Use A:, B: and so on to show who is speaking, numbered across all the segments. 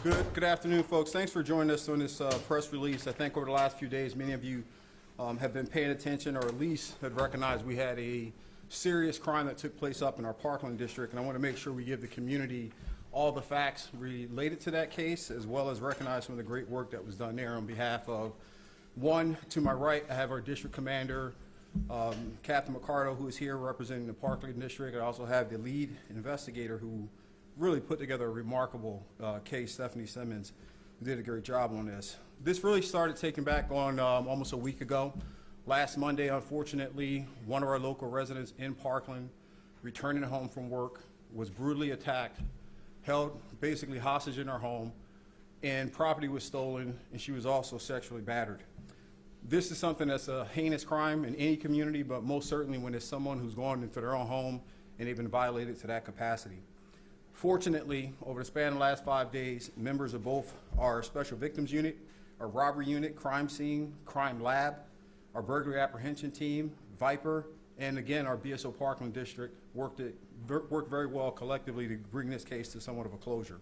A: Good afternoon, folks. Thanks for joining us on this press release. I think over the last few days, many of you have been paying attention, or at least have recognized we had a serious crime that took place up in our Parkland district, and I want to make sure we give the community all the facts related to that case, as well as recognize some of the great work that was done there on behalf of, one, to my right, I have our district commander, Captain McCardo, who is here representing the Parkland district. I also have the lead investigator who really put together a remarkable case, Stephanie Simmons, who did a great job on this. This really started taking back on almost a week ago. Last Monday, unfortunately, one of our local residents in Parkland, returning home from work, was brutally attacked, held basically hostage in her home, and property was stolen, and she was also sexually battered. This is something that's a heinous crime in any community, but most certainly when it's someone who's gone into their own home and they've been violated to that capacity. Fortunately, over the span of the last 5 days, members of both our Special Victims Unit, our Robbery Unit, Crime Scene, Crime Lab, our Burglary Apprehension Team, Viper, and again, our BSO Parkland District worked very well collectively to bring this case to somewhat of a closure.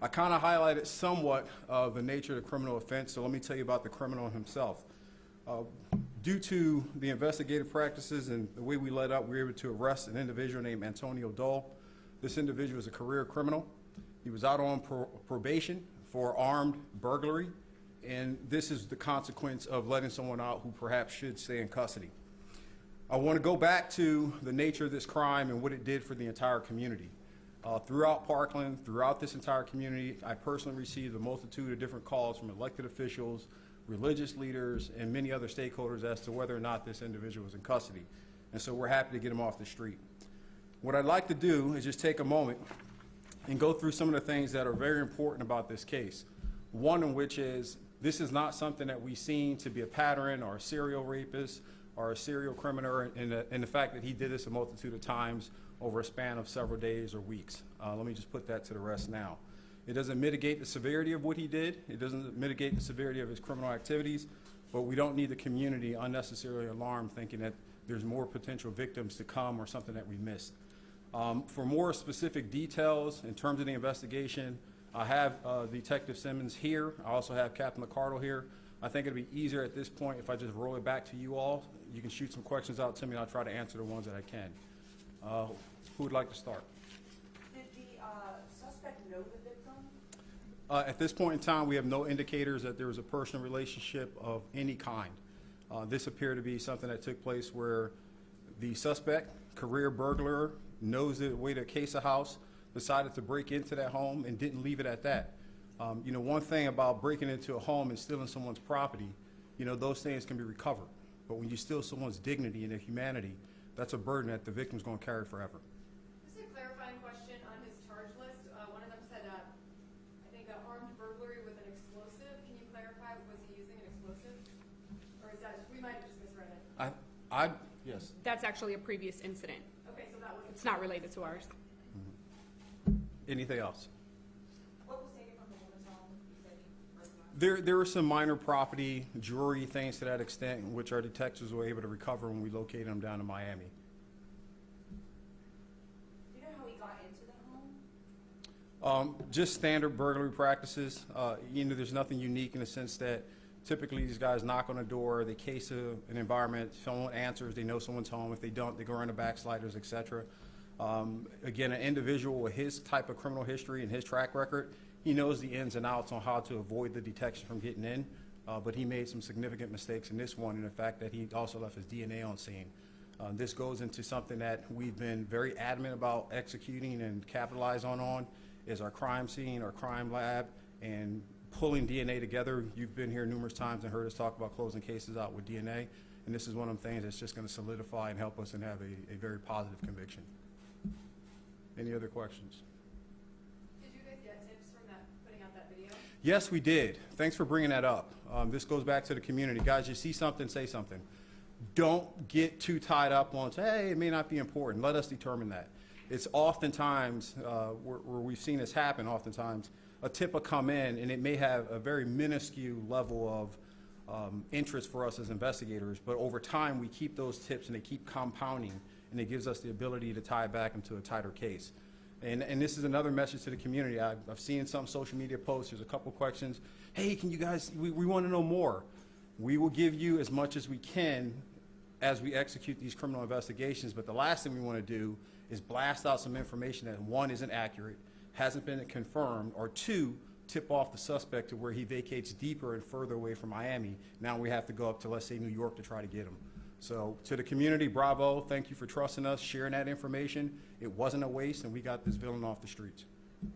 A: I kind of highlighted somewhat of the nature of the criminal offense, so let me tell you about the criminal himself. Due to the investigative practices and the way we led up, we were able to arrest an individual named Antonio Dole. This individual is a career criminal. He was out on probation for armed burglary, and this is the consequence of letting someone out who perhaps should stay in custody. I want to go back to the nature of this crime and what it did for the entire community. Throughout Parkland, throughout this entire community, I personally received a multitude of different calls from elected officials, religious leaders, and many other stakeholders as to whether or not this individual was in custody. And so we're happy to get him off the street. What I'd like to do is just take a moment and go through some of the things that are very important about this case. One of which is, this is not something that we've seen to be a pattern or a serial rapist or a serial criminal, in the fact that he did this a multitude of times over a span of several days or weeks. Let me just put that to the rest now. It doesn't mitigate the severity of what he did. It doesn't mitigate the severity of his criminal activities, but we don't need the community unnecessarily alarmed thinking that there's more potential victims to come or something that we missed. For more specific details in terms of the investigation, I have Detective Simmons here. I also have Captain McCardle here. I think it'd be easier at this point if I just roll it back to you all. You can shoot some questions out to me and I'll try to answer the ones that I can. Who would like to start?
B: Did the suspect know the victim?
A: At this point in time, we have no indicators that there was a personal relationship of any kind. This appeared to be something that took place where the suspect, career burglar, knows the way to case a house, decided to break into that home and didn't leave it at that. You know, one thing about breaking into a home and stealing someone's property, you know, those things can be recovered. But when you steal someone's dignity and their humanity, that's a burden that the victim's going to carry forever.
C: Just a clarifying question on his charge list. One of them said, I think, armed burglary with an explosive. Can you clarify, was he using an explosive? Or is that, we might have just misread it.
A: Yes.
D: That's actually a previous incident.
C: Okay, so that was.
D: It's not related to ours.
A: Anything else?
B: What was taken from the woman's home? You said he
A: There were some minor property, jewelry, things to that extent, which our detectives were able to recover when we located them down in Miami.
B: Do you know how he got into the home?
A: Just standard burglary practices. You know, there's nothing unique in the sense that typically these guys knock on a door, they case an environment, someone answers, they know someone's home. If they don't, they go around the backsliders, etc. Again, an individual with his type of criminal history and his track record, he knows the ins and outs on how to avoid the detection from getting in, but he made some significant mistakes in this one, in the fact that he also left his DNA on scene. This goes into something that we've been very adamant about executing and capitalize on is our crime scene, our crime lab, and pulling DNA together. You've been here numerous times and heard us talk about closing cases out with DNA, and this is one of the things that's just going to solidify and help us and have a very positive conviction. Any other questions?
C: Did you guys get tips from that, putting out that video?
A: Yes, we did. Thanks for bringing that up. This goes back to the community. Guys, you see something, say something. Don't get too tied up on, hey, it may not be important. Let us determine that. It's oftentimes, where we've seen this happen, oftentimes, a tip will come in and it may have a very minuscule level of interest for us as investigators, but over time we keep those tips and they keep compounding, and it gives us the ability to tie it back into a tighter case. And this is another message to the community. I've seen some social media posts. There's a couple questions. Hey, can you guys, we want to know more. We will give you as much as we can as we execute these criminal investigations, but the last thing we want to do is blast out some information that, one, isn't accurate, hasn't been confirmed, or two, tip off the suspect to where he vacates deeper and further away from Miami. Now we have to go up to, let's say, New York to try to get him. So to the community, bravo, thank you for trusting us, sharing that information. It wasn't a waste, and we got this villain off the streets.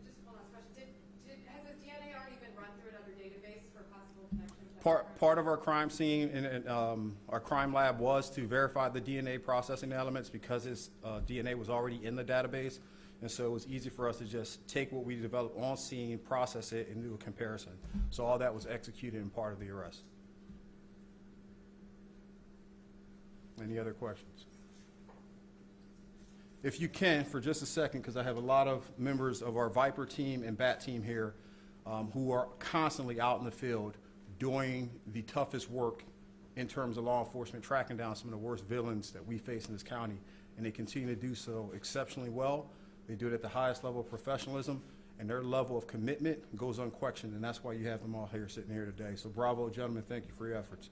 C: Just one last question. Has his DNA already been run through another database for possible connection to that?
A: Part of our crime scene and our crime lab was to verify the DNA processing elements because his DNA was already in the database. And so it was easy for us to just take what we developed on scene, process it, and do a comparison. So all that was executed in part of the arrest. Any other questions? If you can, for just a second, because I have a lot of members of our Viper team and BAT team here who are constantly out in the field doing the toughest work in terms of law enforcement, tracking down some of the worst villains that we face in this county, and they continue to do so exceptionally well. They do it at the highest level of professionalism, and their level of commitment goes unquestioned, and that's why you have them all here sitting here today. So bravo, gentlemen. Thank you for your efforts.